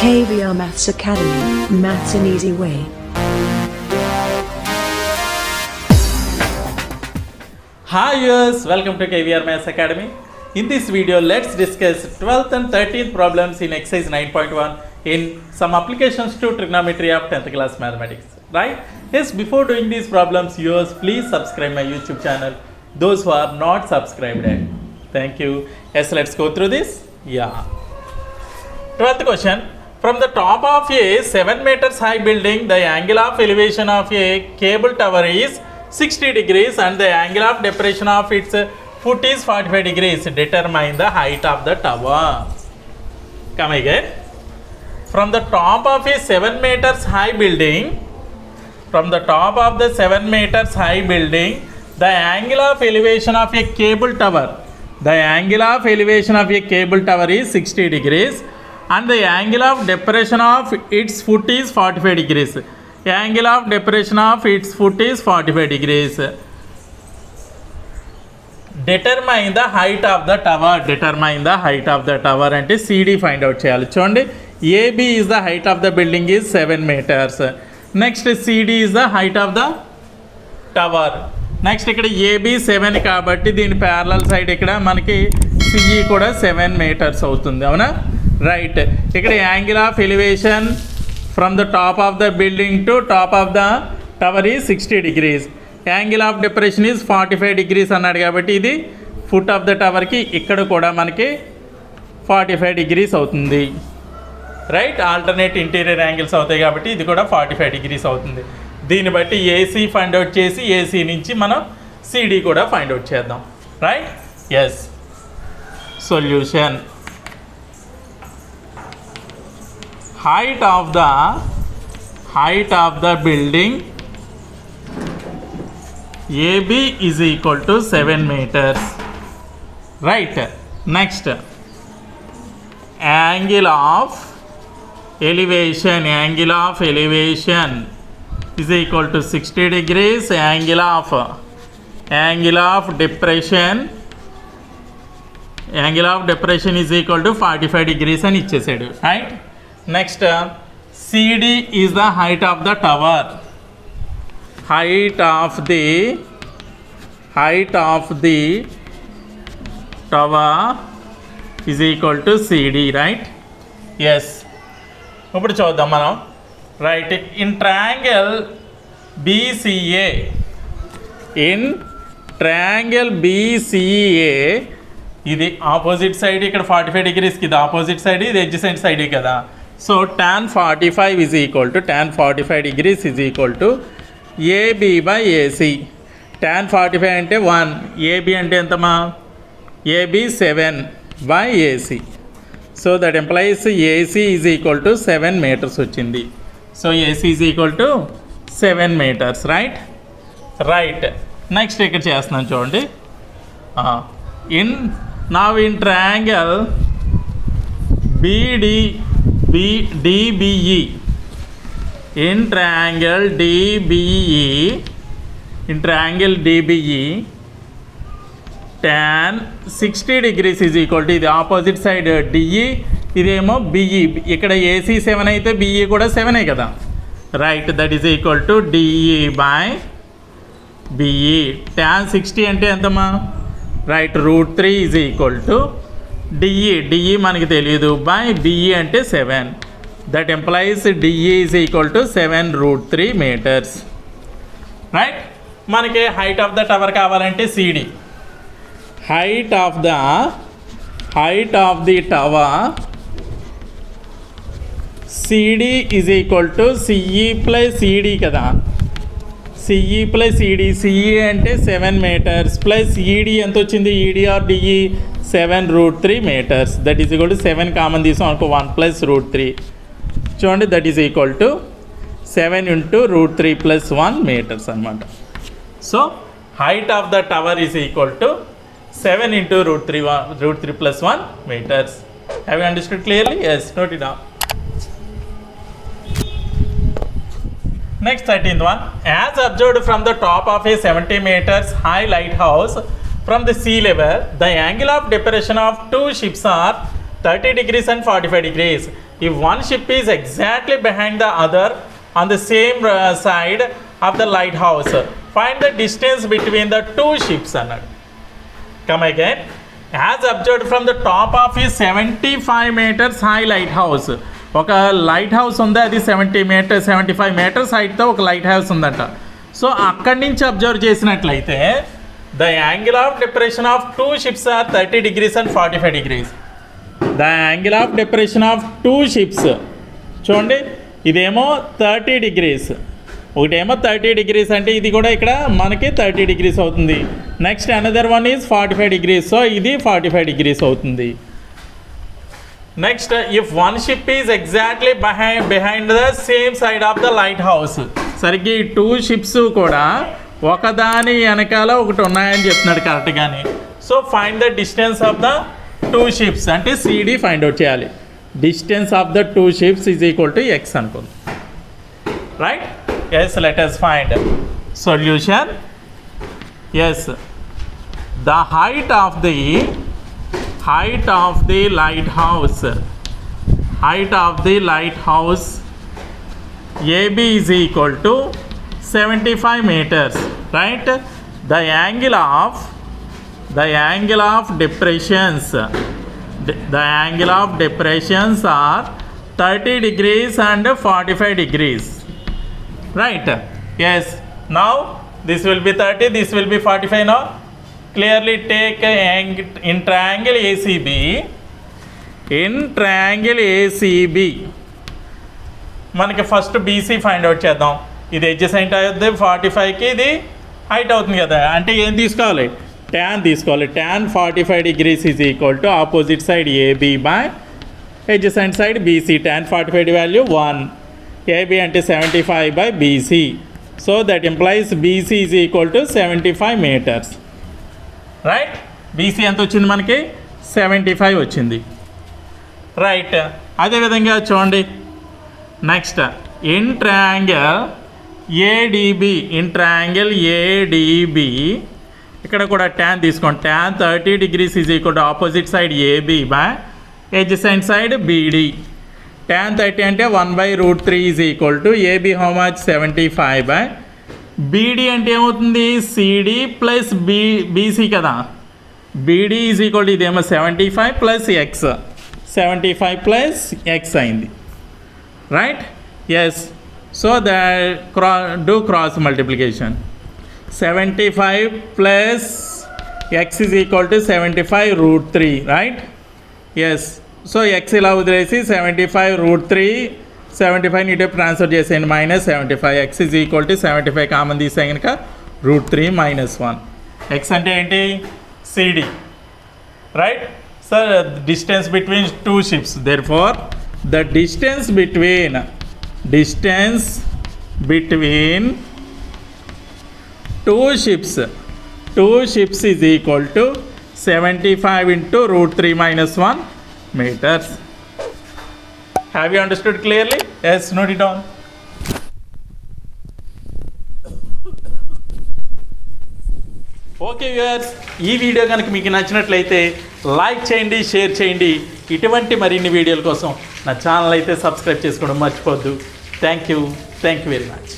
KVR Maths Academy, Maths an Easy Way. Hi viewers, welcome to KVR Maths Academy. In this video, let's discuss 12th and 13th problems in exercise 9.1 in some applications to trigonometry of 10th class mathematics. Right? Yes, before doing these problems, viewers, please subscribe my YouTube channel. Those who are not subscribed yet. Thank you. Yes, let's go through this. Yeah. 12th question. From the top of a 7 meters high building, the angle of elevation of a cable tower is 60 degrees and the angle of depression of its foot is 45 degrees. Determine the height of the tower. Come again. From the top of a 7 meters high building, from the top of the 7 meters high building, the angle of elevation of a cable tower, the angle of elevation of a cable tower is 60 degrees. And the angle of depression of its foot is 45 degrees. Angle of depression of its foot is 45 degrees. Determine the height of the tower. Determine the height of the tower and CD find out cheyali. Chudandi, AB is the height of the building is 7 meters. Next CD is the height of the tower. Next ikkada AB 7 kabatti deen parallel side ikkada manaki CE kuda 7 meters avutundi avuna. Right, ఇక్కడ angle of elevation from the top of the building to top of the tower is 60 degrees. Angle of depression is 45 degrees అన్నాడు కాబట్టి ఇది foot of the టవర్కి ఇక్కడ కూడా మనకి 45 degrees అవుతుంది. Right, alternate interior angles అవుతాయి కాబట్టి ఇది కూడా 45 degrees అవుతుంది. దీన్ని బట్టి ఏసీ ఫైండ్ అవుట్ చేసి ఏసీ నుంచి మనం సిడి కూడా ఫైండ్ అవుట్ చేద్దాం. Right, yes. Solution. Height of the building AB is equal to 7 meters. Right. Next, angle of elevation is equal to 60 degrees. Angle of depression is equal to 45 degrees అని ఇచ్చేసాడు. Right. Next, CD is the height of the tower. Height of the tower is equal to CD, right? Yes. ఇప్పుడు చూద్దాం మనం. Right, in triangle BCA, ఇది opposite side, ఇక్కడ 45 degrees కి ఇది opposite side, ఇది ఎడ్జసెంట్ సైడ్ కదా. So tan 45 degrees is equal to AB by AC. tan 45 అంటే 1, AB అంటే ఎంతమా? AB 7 by AC. So that employees AC is equal to 7 meters వచ్చింది. So AC is equal to 7 meters, right. Right, next ఇక్కడ చేస్తున్నాను చూడండి. In triangle DBE, in triangle DBE, tan 60 degrees is equal to ఇది opposite side DE, ఇదేమో BE. ఇక్కడ AC 7 అయితే BE కూడా 7 కదా. Right, that is equal to DE by BE. tan 60 అంటే ఎంతమా? Right, √3 is equal to DE మనకి తెలియదు, బై BE అంటే 7. That implies DE is equal to 7√3 meters. Right, మనకి హైట్ ఆఫ్ ద టవర్ కావాలంటే CD. Height of the tower CD is equal to CE plus CD కదా. CE plus CD, CE అంటే 7 meters plus ED ఎంత వచ్చింది? ED or DE 7√3 meters. That is equal to 7 common తీసాం అనుకో, 1 plus √3 చూడండి, that is equal to 7 into √3 plus 1 meters అనమాట. So height of the tower is equal to 7 into √3 plus 1 meters. Have you understood clearly? Yes, note it down. Next, 13th one. As observed from the top of a 70 meters high lighthouse from the sea level, the angle of depression of two ships are 30 degrees and 45 degrees. if one ship is exactly behind the other on the same side of the lighthouse, find the distance between the two ships అన్నాడు. Come again. As observed from the top of a 75 meters high lighthouse. ఒక light house ఉంది, అది 75 meters హైట్తో ఒక light house ఉందంట. So అక్కడి నుంచి observe చేసినట్లయితే the angle of depression of two ships are 30 degrees and 45 degrees. The angle of depression of two ships చూడండి, ఇదేమో 30 degrees, ఒకటేమో 30 degrees అంటే ఇది కూడా ఇక్కడ మనకి 30 degrees అవుతుంది. Next another one is 45 degrees, so ఇది 45 degrees అవుతుంది. Next if one ship is exactly behind the same side of the light house. సరిగ్గా ఈ టూ షిప్స్ కూడా ఒకదాని వెనకాల ఒకటి ఉన్నాయని చెప్తున్నాడు కరెక్ట్గానే. So find the distance of the two ships అంటే సిడి ఫైండ్ అవుట్ చేయాలి. Distance of the two ships is equal to x అనుకుంది. Right? Yes, let us find solution. Yes, the height of the lighthouse AB is equal to 75 meters, right? The angle of depressions are 30 degrees and 45 degrees, right? Yes, now this will be 30, this will be 45. Now clearly take in triangle ACB, మనకి first BC find out చేద్దాం. ఇది adjacent అవుతుంది 45కి, ఇది height అవుతుంది కదా, అంటే ఏం తీసుకోవాలి? ట్యాన్ తీసుకోవాలి. Tan 45 degrees is equal to opposite side AB by adjacent side BC. Tan 45 value 1, AB అంటే 75 by BC. So that implies BC is equal to 75 meters, right? BC ఎంత వచ్చింది మనకి? 75 వచ్చింది, రైట్? అదేవిధంగా చూడండి నెక్స్ట్ ఇన్ ట్రయాంగిల్ ఏడిబి, ఇక్కడ కూడా tan తీసుకోండి. Tan 30 degrees is equal to opposite side AB by adjacent side BD. Tan 30 అంటే 1/√3 is equal to AB how much 75 by BD అంటే ఏమవుతుంది? సిడి ప్లస్ బీసీ కదా. బీడీ ఈజ్ ఈక్వల్ టు ఇదేమో 75 plus x, 75 plus x అయింది, right? Yes, so that do cross multiplication. 75 plus x is equal to 75√3, right? Yes, so x ఇలా వదిలేసి 75√3, 75 నీటే transfer చేసేయండి, -75. X is equal to 75 common తీసే కనుక √3 - 1. X అంటే ఏంటి? CD, right? Sir distance between two ships, therefore the distance between two ships is equal to 75 into √3 - 1 meters. Have you understood clearly? Yes, note it down. Okay viewers, ఈ video కనుక మీకు నచ్చినట్లయితే like చేయండి, share చేయండి. ఇటువంటి మరిన్ని వీడియోల కోసం నా ఛానల్ అయితే సబ్స్క్రైబ్ చేసుకోవడం మర్చిపోద్దు. Thank you very much.